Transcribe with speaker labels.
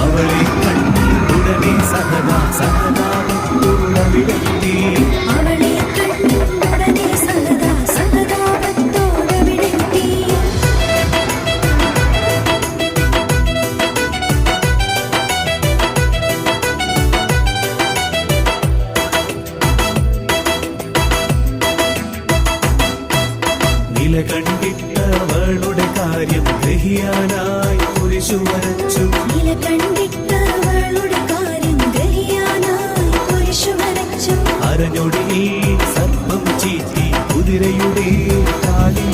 Speaker 1: അവളെ കണ്ടു ഉടനെ സഹദാ സഹദാപത്തോടവിടെത്തി നില കണ്ടിട്ടവളുടെ കാര്യം ഗ്രഹിയാനായി കുരിശു വരച്ചു. അരഞ്ഞൊടിയിൽ സർപ്പം ചീറ്റി കുതിരയുടെ കാലിൽ